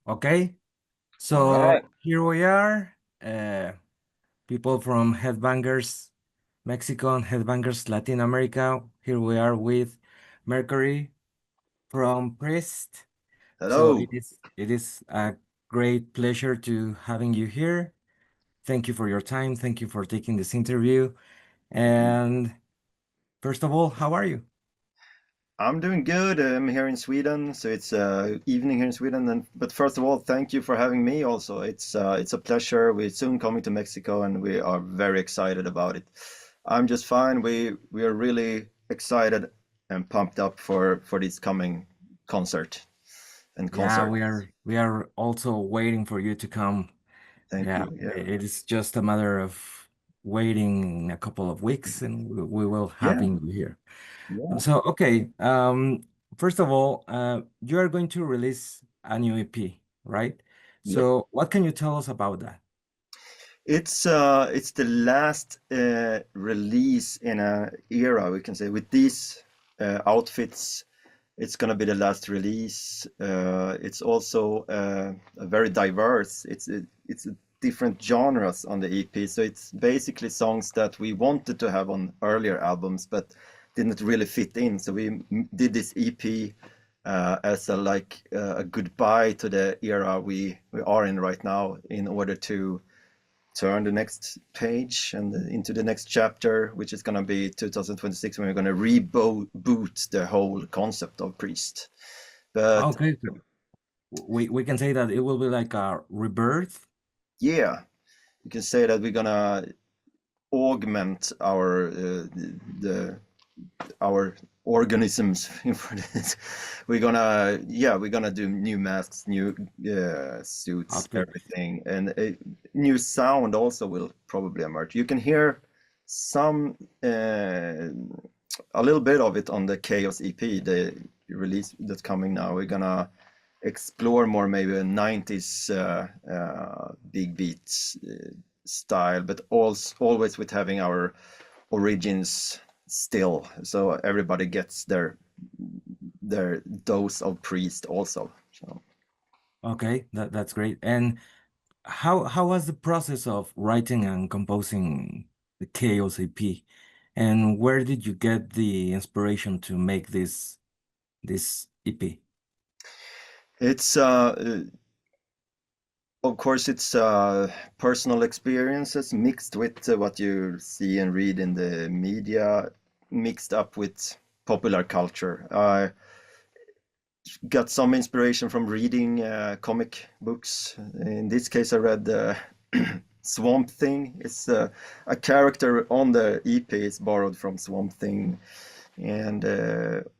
Okay, All right. so here we are, people from Headbangers Mexico and Headbangers Latin America. Here we are with Mercury from Priest. So Hello. it is a great pleasure to having you here. Thank you for your time. Thank you for taking this interview. And first of all, how are you? I'm doing good. I'm here in Sweden, so it's evening here in Sweden. And but first of all, thank you for having me. Also, it's a pleasure. We're soon coming to Mexico, and we are very excited about it. I'm just fine. We are really excited and pumped up for this coming concert and Yeah, concert. we are also waiting for you to come. Thank Yeah, you. Yeah. it is just a matter of waiting a couple of weeks and we will Yeah. having you here. Yeah. So, okay, first of all, you are going to release a new EP, right? Yep. So, what can you tell us about that? It's the last release in a era, we can say, with these outfits. It's gonna be the last release. It's also a very diverse. It's different genres on the EP. So it's basically songs that we wanted to have on earlier albums, but didn't really fit in. So we did this EP as a a goodbye to the era we are in right now, in order to turn the next page and into the next chapter, which is going to be 2026, when we're going to reboot the whole concept of Priest. But Okay, so we can say that it will be like a rebirth. yeah, you can say that we're going to augment the our organisms for this. We're gonna do new masks, new suits, Outfits. everything, and a new sound also will probably emerge. You can hear some a little bit of it on the Chaos EP, the release that's coming now. We're gonna explore more maybe a 90s big beats style, but also always with having our origins still, so everybody gets their dose of Priest also. So Okay, that's great. And how was the process of writing and composing the Chaos EP? And where did you get the inspiration to make this EP? it's of course it's personal experiences mixed with what you see and read in the media, mixed up with popular culture. I got some inspiration from reading comic books. In this case, I read Swamp Thing. It's a character on the EP is borrowed from Swamp Thing, and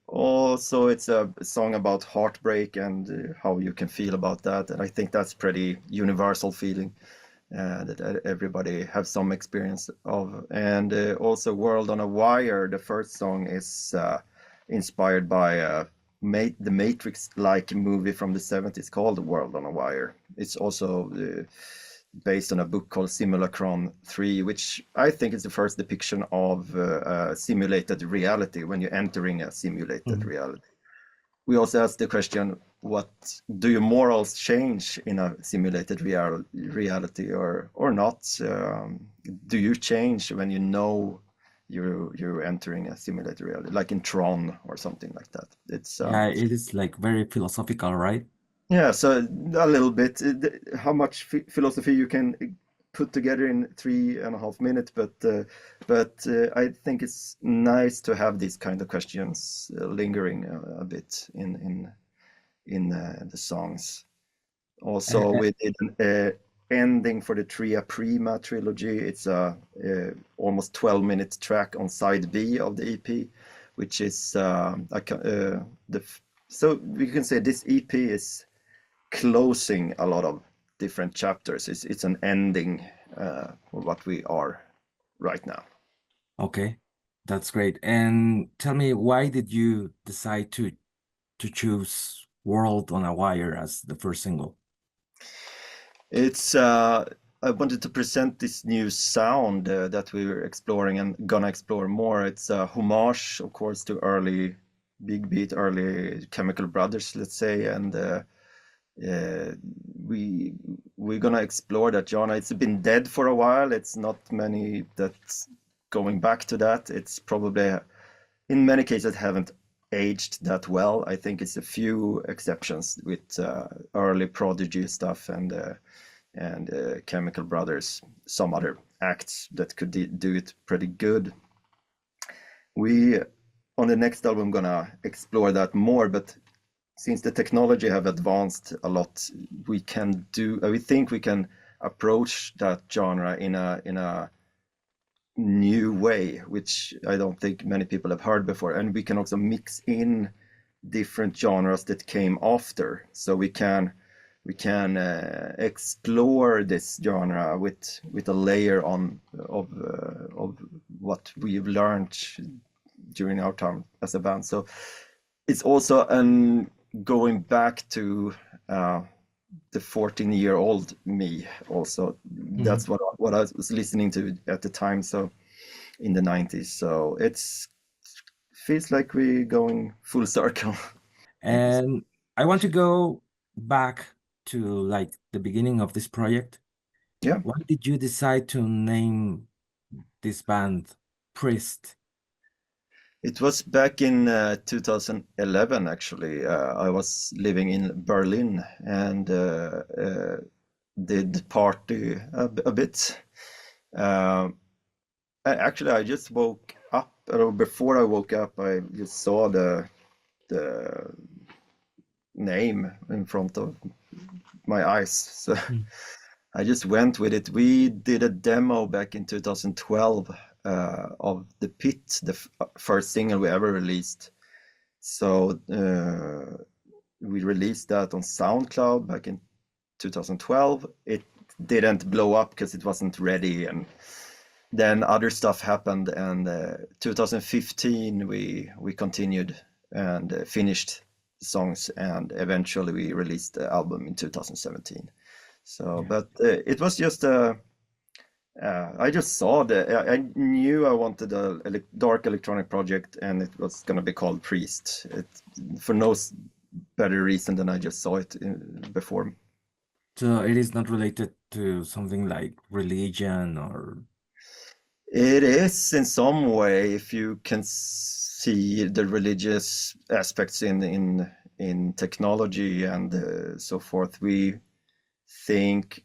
also it's a song about heartbreak and how you can feel about that. And I think that's pretty universal feeling that everybody have some experience of. And also World on a Wire, the first song is inspired by the Matrix-like movie from the 70s called World on a Wire. It's also based on a book called Simulacron 3, which I think is the first depiction of simulated reality, when you're entering a simulated Mhm. reality. We also asked the question, what do your morals change in a simulated reality, or not? Do you change when you know you're entering a simulated reality, like in Tron or something like that? It's Yeah, it is like very philosophical, right? yeah, so a little bit. How much philosophy you can put together in 3.5 minutes, but I think it's nice to have these kind of questions lingering a bit in the songs. Also, Uh, we did an ending for the Tria Prima trilogy. It's a almost 12-minute track on side B of the EP, which is so we can say this EP is closing a lot of different chapters. It's an ending for what we are right now. okay, that's great. And tell me, why did you decide to choose World on a Wire as the first single? It's I wanted to present this new sound that we were exploring and gonna explore more. It's a homage, of course, to early Big Beat, early Chemical Brothers, let's say, and uh, we're gonna explore that genre. It's been dead for a while. It's not many that's going back to that. It's probably in many cases haven't aged that well. I think it's a few exceptions with early Prodigy stuff and Chemical Brothers, some other acts that could do it pretty good. We on the next album gonna explore that more, but since the technology have advanced a lot, we can do. We think we can approach that genre in a new way, which I don't think many people have heard before. And we can also mix in different genres that came after, so we can explore this genre with a layer on of what we've learned during our time as a band. So it's also going back to the 14-year-old me also. That's what I was listening to at the time, so in the 90s. So it's feels like we're going full circle. And I want to go back to like the beginning of this project. Yeah, Why did you decide to name this band Priest? it was back in 2011 actually. I was living in Berlin and did party a bit. Actually, I just woke up, or before I woke up, I just saw the name in front of my eyes. So Mm. I just went with it. We did a demo back in 2012 of The Pit, the first single we ever released. So we released that on SoundCloud back in 2012. It didn't blow up because it wasn't ready, and then other stuff happened, and 2015 we continued and finished the songs, and eventually we released the album in 2017. So, Yeah. but it was just I just saw I knew I wanted a dark electronic project, and it was gonna be called Priest. For no better reason than I just saw it before. So it is not related to something like religion or It is in some way, if you can see the religious aspects in technology and so forth. We think,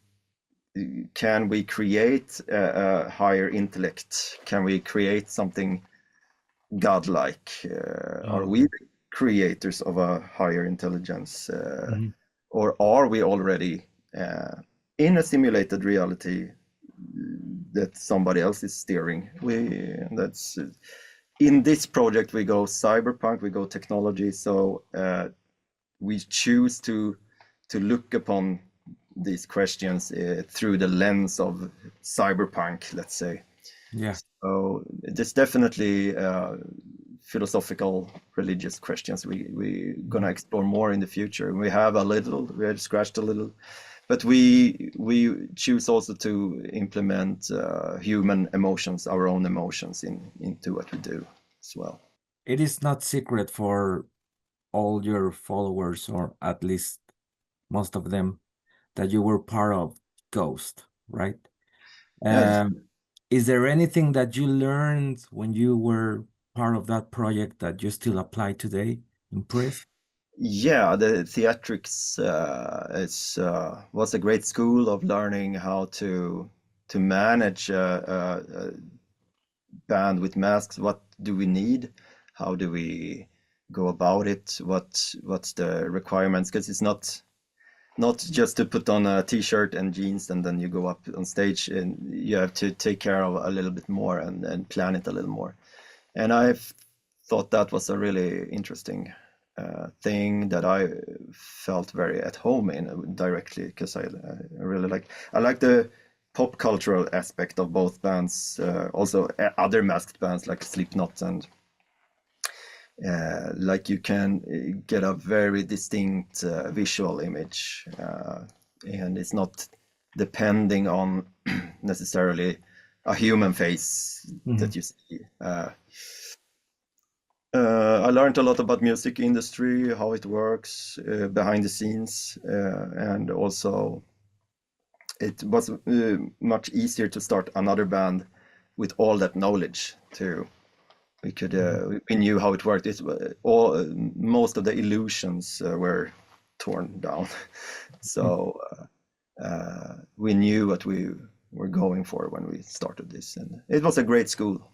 can we create a higher intellect? Can we create something godlike? Are we the creators of a higher intelligence, Mhm. or are we already in a simulated reality that somebody else is steering? That's in this project we go cyberpunk, we go technology, so we choose to look upon these questions through the lens of cyberpunk, let's say. Yeah. So there's definitely philosophical, religious questions we gonna Mhm. explore more in the future. We have scratched a little, but we choose also to implement human emotions, our own emotions, into what we do as well. It is not secret for all your followers, or at least most of them, that you were part of Ghost, right? Yes. Um, is there anything that you learned when you were part of that project that you still apply today in Priest? Yeah, the theatrics is was a great school of learning how to manage a band with masks. What do we need? How do we go about it? What's the requirements? Because it's not just to put on a t-shirt and jeans and then you go up on stage, and you have to take care of a little bit more and plan it a little more. And I've thought that was a really interesting thing that I felt very at home in directly, because I really like the pop cultural aspect of both bands, also other masked bands like Slipknot, and like you can get a very distinct visual image, and it's not depending on necessarily a human face Mhm. that you see. I learned a lot about music industry, how it works behind the scenes, and also it was much easier to start another band with all that knowledge too. We could we knew how it worked. It all most of the illusions were torn down, so we knew what we were going for when we started this, and it was a great school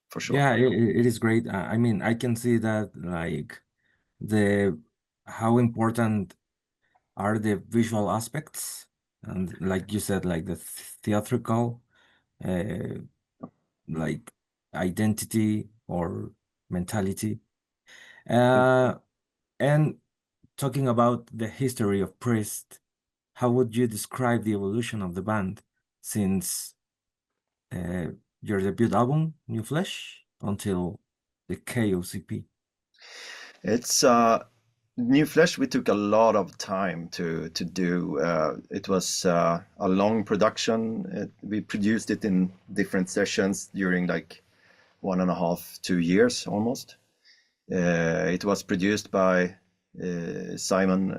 for sure. Yeah, it is great. I mean, I can see that like the how important are the visual aspects, and like you said, like the theatrical, uh, like identity or mentality. Uh, and talking about the history of Priest, how would you describe the evolution of the band since uh, your debut album, New Flesh, until the KOCP? It's New Flesh. We took a lot of time to do. It was a long production. We produced it in different sessions during like 1.5, 2 years almost. It was produced by Simon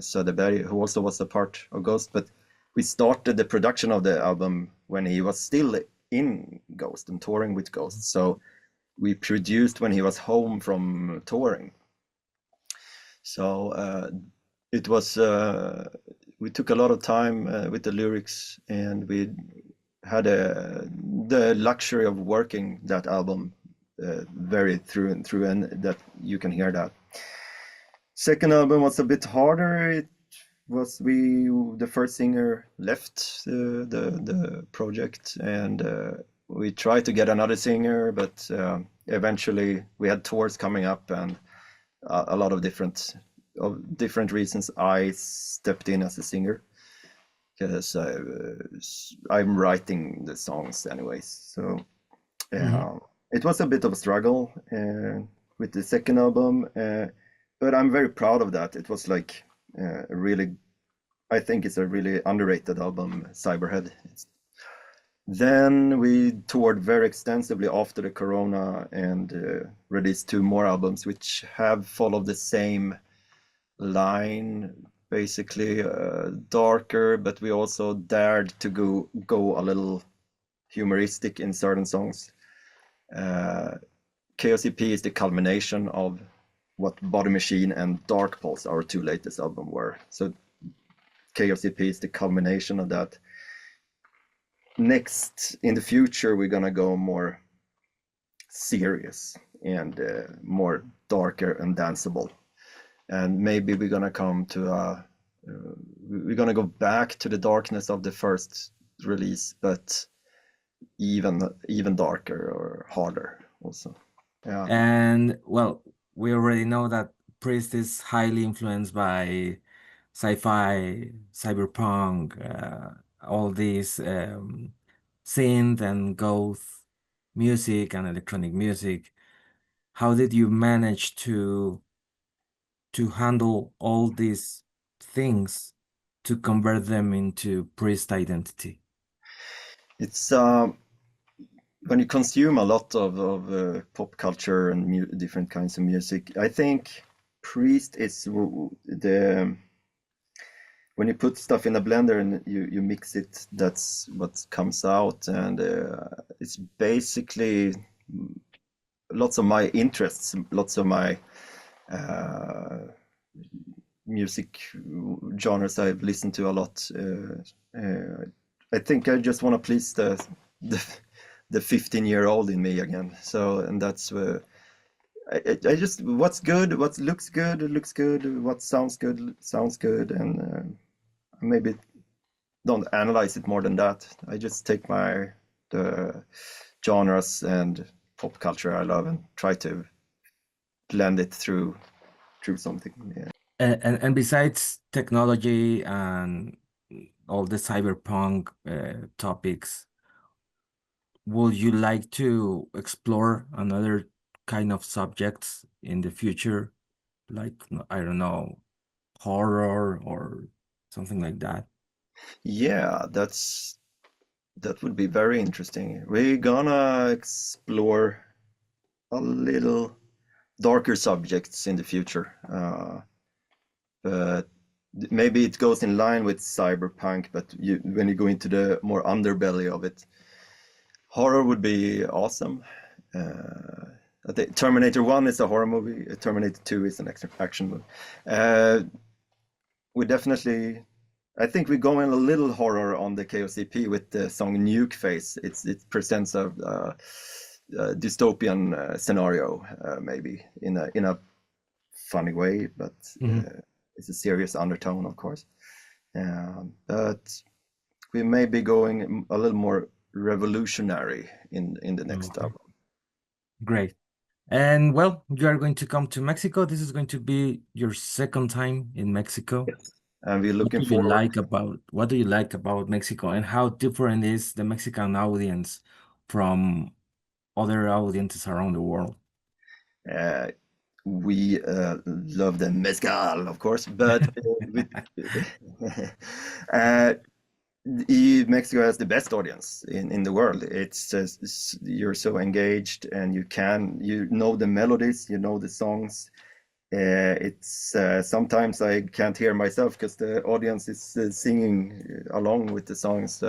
Söderberg, who also was a part of Ghost. But we started the production of the album when he was still in Ghost and touring with Ghost. So we produced when he was home from touring. So it was we took a lot of time with the lyrics, and we had the luxury of working that album very through and through, and that you can hear that. Second album was a bit harder. It was the first singer left the project, and we tried to get another singer, but eventually we had tours coming up, and a lot of different reasons I stepped in as a singer, because I'm writing the songs anyways. So Mhm. it was a bit of a struggle with the second album, but I'm very proud of that. It was like really, I think it's a really underrated album, Cyberhead. Then we toured very extensively after the Corona, and released 2 more albums, which have followed the same line, basically darker, but we also dared to go a little humoristic in certain songs. KOCP is the culmination of what Body Machine and Dark Pulse, our 2 latest album, were. So KOCP is the culmination of that. Next, in the future, we're gonna go more serious and more darker and danceable. And maybe we're gonna come to we're gonna go back to the darkness of the first release, but even darker or harder also. Yeah. And well, we already know that Priest is highly influenced by sci-fi, cyberpunk, all these synth and goth music and electronic music. How did you manage to handle all these things to convert them into Priest identity? It's when you consume a lot of pop culture and different kinds of music, I think Priest is the when you put stuff in a blender and you mix it, that's what comes out, and it's basically lots of my interests, lots of my uh, music genres I've listened to a lot. I think I just want to please the the 15-year-old in me again. So, and that's I just what's good, what looks good looks good, what sounds good, and maybe don't analyze it more than that. I just take the genres and pop culture I love and try to blend it through something. Yeah. And besides technology and all the cyberpunk topics, would you like to explore another kind of subjects in the future? Like, I don't know, horror or something like that? Yeah, that would be very interesting. We're gonna explore a little darker subjects in the future. But maybe it goes in line with cyberpunk, but when you go into the more underbelly of it, horror would be awesome. I think Terminator 1 is a horror movie, Terminator 2 is an action movie. We definitely, I think we go in a little horror on the KOCP with the song Nuke Face. It presents a dystopian scenario, maybe in a funny way, but it's a serious undertone, of course. But we may be going a little more revolutionary in the next Okay. album. Great. And well, you are going to come to Mexico. This is going to be your second time in Mexico. Yes. And we're looking forward. What do you like about Mexico, and how different is the Mexican audience from other audiences around the world? Uh, we love the mezcal, of course, but uh, Mexico has the best audience in the world. It's just you're so engaged, and you know the melodies, you know the songs. It's sometimes I can't hear myself because the audience is singing along with the songs.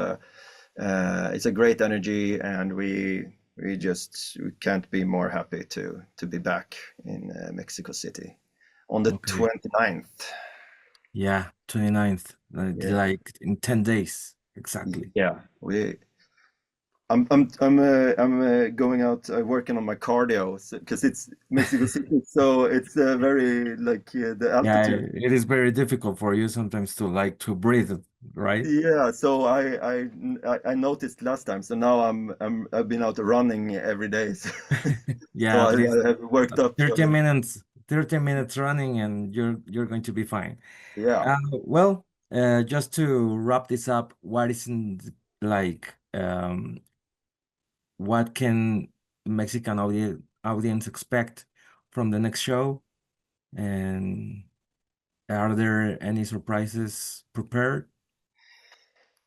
It's a great energy, and we can't be more happy to be back in Mexico City on the Okay. 29th. Yeah, 29th, Yeah, like in 10 days exactly. yeah. I'm going out working on my cardio because it's Mexico City, so it's very like the Yeah, altitude. it is very difficult for you sometimes to like to breathe, right? Yeah, so I noticed last time. So now I've been out running every day. So Yeah, at least I have worked up a 30 little. minutes, 30 minutes running and you're going to be fine. Yeah. Well, just to wrap this up, what is in like what can Mexican audience expect from the next show? And are there any surprises prepared?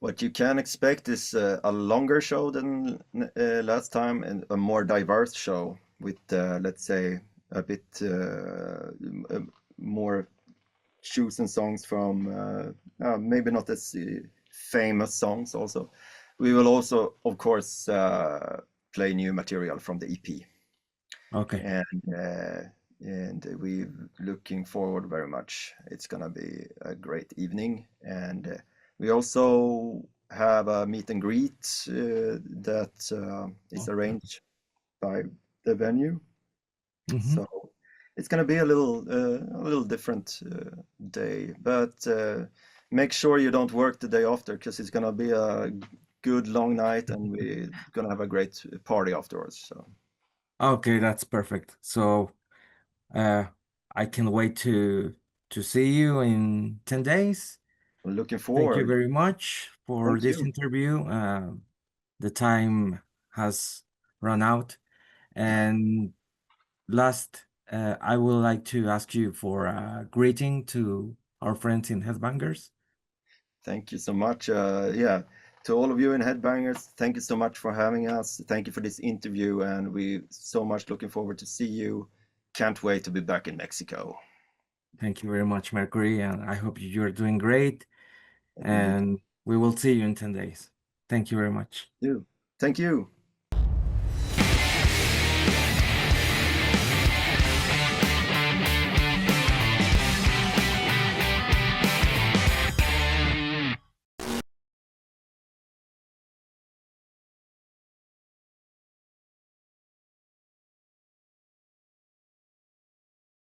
What you can expect is a longer show than last time and a more diverse show with, let's say, a bit more chosen songs from maybe not as famous songs also. We will also, of course, play new material from the EP. Okay. And we're looking forward very much. It's gonna be a great evening, and we also have a meet and greet that is arranged by the venue. Mm-hmm. So it's gonna be a little different day, but make sure you don't work the day after because it's gonna be a good long night, and we're gonna have a great party afterwards. So Okay, that's perfect. So uh I can wait to see you in 10 days. I'm looking Thank you forward. very much for Thank this you. interview. The time has run out. And last, I would like to ask you for a greeting to our friends in Headbangers. Thank you so much. Yeah, to all of you in Headbangers, thank you so much for having us. Thank you for this interview, and we so much looking forward to see you. Can't wait to be back in Mexico. Thank you very much, Mercury, and I hope you're doing great. And you And we will see you in 10 days. Thank you very much. too. Thank you.